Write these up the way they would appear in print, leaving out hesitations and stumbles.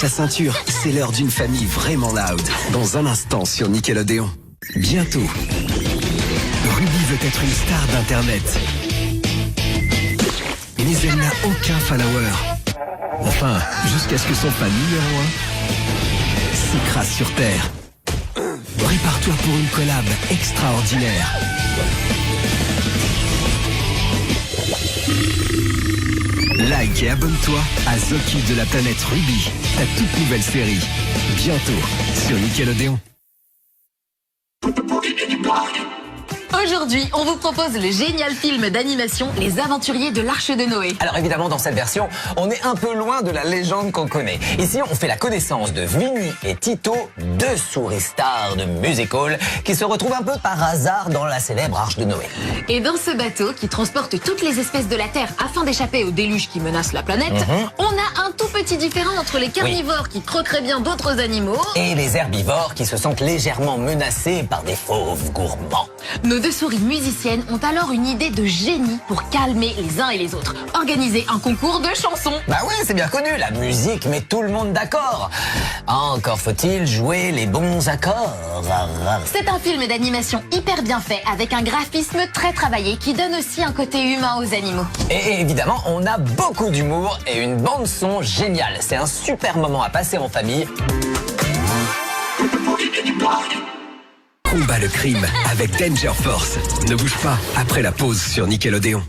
ta ceinture, c'est l'heure d'une famille vraiment loud. Dans un instant sur Nickelodeon. Bientôt, Ruby veut être une star d'internet. Mais elle n'a aucun follower. Enfin, jusqu'à ce que son fan numéro 1 s'écrase sur Terre. Prépare-toi pour une collab extraordinaire. Like et abonne-toi à Zoki de la planète Ruby, ta toute nouvelle série. Bientôt sur Nickelodeon. Aujourd'hui, on vous propose le génial film d'animation Les Aventuriers de l'Arche de Noé. Alors évidemment, dans cette version, on est un peu loin de la légende qu'on connaît. Ici, on fait la connaissance de Vinny et Tito, deux souris stars de musical qui se retrouvent un peu par hasard dans la célèbre Arche de Noé. Et dans ce bateau qui transporte toutes les espèces de la Terre afin d'échapper au déluge qui menace la planète, on a un tout petit différent entre les carnivores qui croqueraient bien d'autres animaux et les herbivores qui se sentent légèrement menacés par des fauves gourmands. Nos deux souris musiciennes ont alors une idée de génie pour calmer les uns et les autres. Organiser un concours de chansons. Bah ouais, c'est bien connu, la musique met tout le monde d'accord. Encore faut-il jouer les bons accords. C'est un film d'animation hyper bien fait, avec un graphisme très travaillé qui donne aussi un côté humain aux animaux. Et évidemment, on a beaucoup d'humour et une bande-son géniale. C'est un super moment à passer en famille. Combat le crime avec Danger Force. Ne bouge pas, après la pause sur Nickelodeon.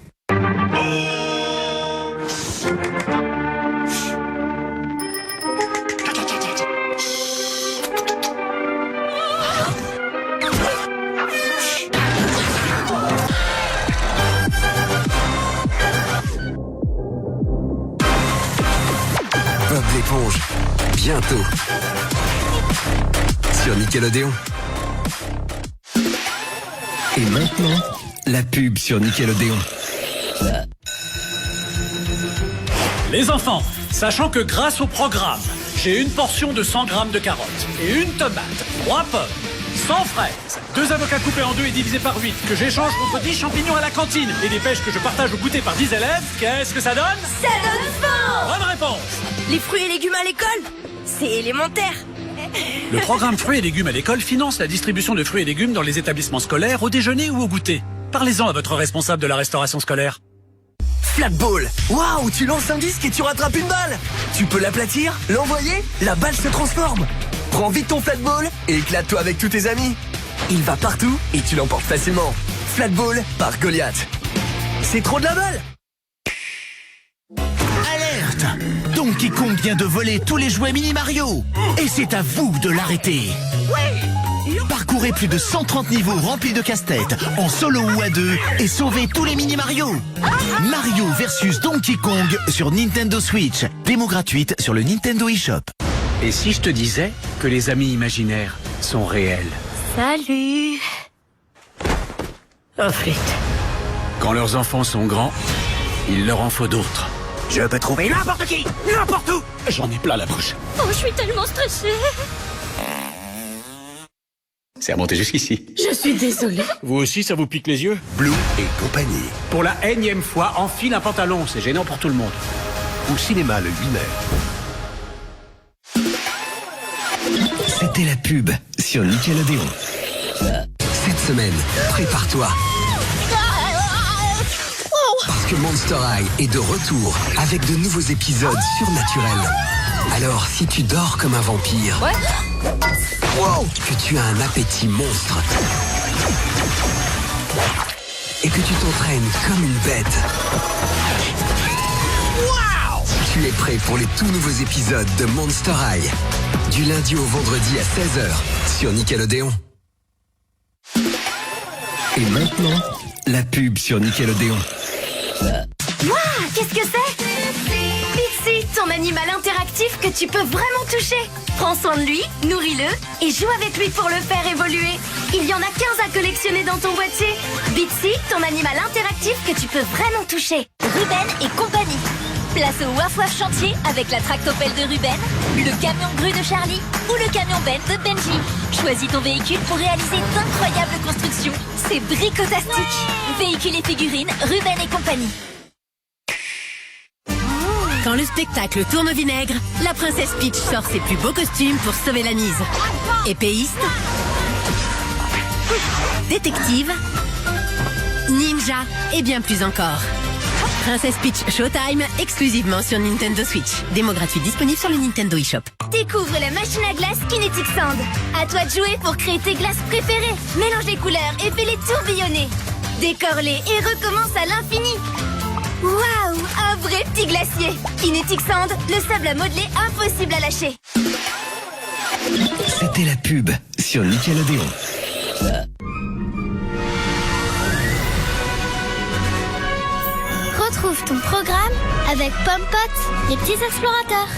Bob l'éponge, bientôt sur Nickelodeon. Et maintenant, la pub sur Nickelodeon. Les enfants, sachant que grâce au programme, j'ai une portion de 100 grammes de carottes et une tomate, 3 pommes, 100 fraises, 2 avocats coupés en 2 et divisés par 8 que j'échange contre 10 champignons à la cantine et des pêches que je partage au goûter par 10 élèves, qu'est-ce que ça donne? Ça donne faim! Bonne réponse! Les fruits et légumes à l'école, c'est élémentaire. Le programme Fruits et légumes à l'école finance la distribution de fruits et légumes dans les établissements scolaires au déjeuner ou au goûter. Parlez-en à votre responsable de la restauration scolaire. Flatball. Waouh, tu lances un disque et tu rattrapes une balle. Tu peux l'aplatir, l'envoyer, la balle se transforme. Prends vite ton flatball et éclate-toi avec tous tes amis. Il va partout et tu l'emportes facilement. Flatball par Goliath. C'est trop de la balle. Alerte! Donkey Kong vient de voler tous les jouets Mini Mario. Et c'est à vous de l'arrêter. Parcourez plus de 130 niveaux remplis de casse-tête en solo ou à deux et sauvez tous les Mini Mario. Mario versus Donkey Kong sur Nintendo Switch. Démo gratuite sur le Nintendo eShop. Et si je te disais que les amis imaginaires sont réels? Salut. Oh, flûte. Quand leurs enfants sont grands, il leur en faut d'autres. Je peux trouver n'importe qui, n'importe où. J'en ai plein la bouche. Oh, je suis tellement stressée. C'est remonté jusqu'ici. Je suis désolée. Vous aussi, ça vous pique les yeux? Blue et compagnie. Pour la énième fois, enfile un pantalon. C'est gênant pour tout le monde. Au cinéma le 8 mai. C'était la pub sur Nickelodeon. Cette semaine, prépare-toi. Parce que Monster High est de retour avec de nouveaux épisodes surnaturels. Alors, si tu dors comme un vampire, que tu as un appétit monstre et que tu t'entraînes comme une bête, tu es prêt pour les tout nouveaux épisodes de Monster High. Du lundi au vendredi à 16h sur Nickelodeon. Et maintenant, la pub sur Nickelodeon. Waouh, qu'est-ce que c'est? Pixie, ton animal interactif que tu peux vraiment toucher. Prends soin de lui, nourris-le et joue avec lui pour le faire évoluer. Il y en a 15 à collectionner dans ton boîtier. Bitsy, ton animal interactif que tu peux vraiment toucher. Ruben et compagnie. Place au Waf Waf chantier avec la tractopelle de Ruben, le camion grue de Charlie ou le camion Ben de Benji. Choisis ton véhicule pour réaliser d'incroyables constructions. C'est bricotastique. Véhicules et figurines, Ruben et compagnie. Quand le spectacle tourne au vinaigre, la princesse Peach sort ses plus beaux costumes pour sauver la mise. Épéiste, détective, ninja et bien plus encore. Princesse Peach Showtime, exclusivement sur Nintendo Switch. Démo gratuite disponible sur le Nintendo eShop. Découvre la machine à glace Kinetic Sand. À toi de jouer pour créer tes glaces préférées. Mélange les couleurs et fais-les tourbillonner. Décore-les et recommence à l'infini. Waouh, un vrai petit glacier. Kinetic Sand, le sable à modeler impossible à lâcher. C'était la pub sur Nickelodeon. Retrouve ton programme avec Pompot, les petits explorateurs.